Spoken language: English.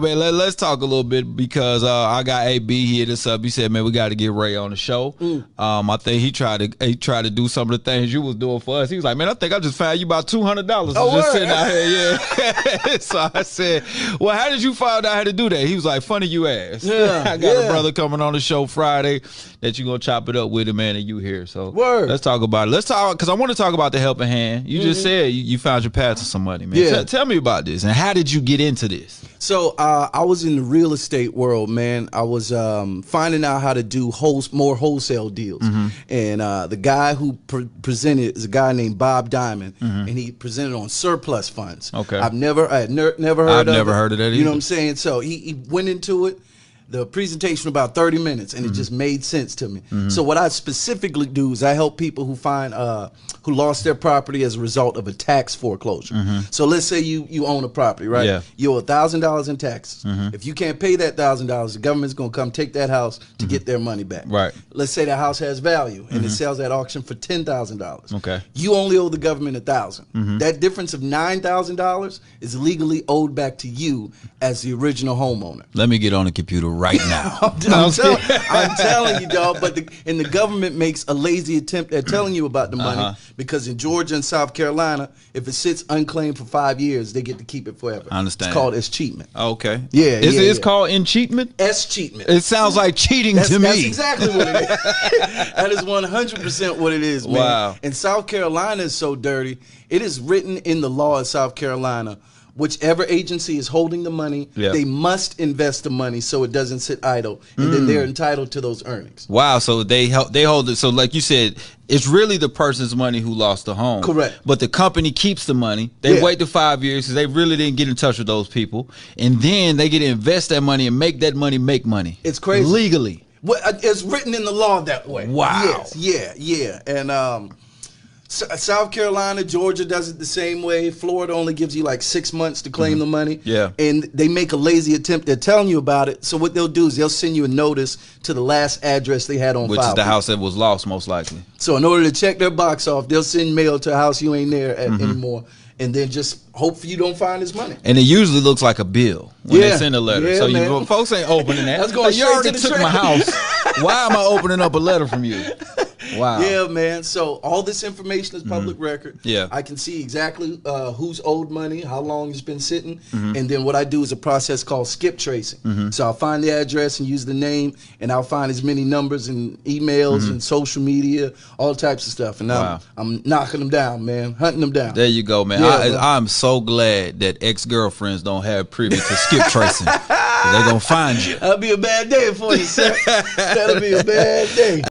Man, let's talk a little bit because I got AB here this up. He said, man, we got to get Ray on the show. I think he tried to do some of the things you was doing for us. He was like, man, I think I just found you about $200 just sitting out here. Yeah. So I said, well, how did you find out how to do that? He was like, funny you asked. Yeah, I got a brother coming on the show Friday that you're going to chop it up with him, man, and you here. So let's talk about it. Let's talk, because I want to talk about the helping hand. You just said you found your path to some money, man. Yeah. Tell me about this, and how did you get into this? So I was in the real estate world, man. I was finding out how to do more wholesale deals. And the guy who presented is a guy named Bob Diamond, and he presented on surplus funds. Okay. I've never heard of that either. You know what I'm saying? So he went into it. The presentation was about 30 minutes, and it just made sense to me. So what I specifically do is I help people who find who lost their property as a result of a tax foreclosure. So let's say you own a property, right? Yeah. You owe $1,000 in taxes. If you can't pay that $1,000, the government's going to come take that house to get their money back. Right. Let's say that house has value, and it sells at auction for $10,000. Okay. You only owe the government $1,000. That difference of $9,000 is legally owed back to you as the original homeowner. Let me get on the computer right now. I'm telling you, dog. But the government makes a lazy attempt at telling you about the money because in Georgia and South Carolina, if it sits unclaimed for 5 years, they get to keep it forever. I understand. It's called escheatment. Okay. Yeah. It's called encheatment? Escheatment. It sounds like cheating to me. That's exactly what it is. That is 100% what it is, man. Wow. And South Carolina is so dirty. It is written in the law of South Carolina. Whichever agency is holding the money, they must invest the money so it doesn't sit idle, and then they're entitled to those earnings. Wow, so they hold it. So like you said, it's really the person's money who lost the home. Correct. But the company keeps the money. They wait the 5 years because they really didn't get in touch with those people, and then they get to invest that money and make that money make money. It's crazy. Legally. Well, it's written in the law that way. Wow. Yes, yeah. And South Carolina, Georgia does it the same way. Florida only gives you like 6 months to claim the money. Yeah. And they make a lazy attempt at telling you about it. So what they'll do is they'll send you a notice to the last address they had on file. Which is the house that was lost, most likely. So in order to check their box off, they'll send mail to a house you ain't there at anymore. And then just hope you don't find his money. And it usually looks like a bill when they send a letter. So folks ain't opening that. That's going you already took my house. Why am I opening up a letter from you? Wow. Yeah, man. So all this information is public record. Yeah. I can see exactly who's owed money, how long it's been sitting. And then what I do is a process called skip tracing. So I'll find the address and use the name, and I'll find as many numbers and emails and social media, all types of stuff. And I'm knocking them down, man, hunting them down. There you go, man. I'm so glad that ex-girlfriends don't have privy to skip tracing. They're going to find you. That'll be a bad day for you, sir. That'll be a bad day.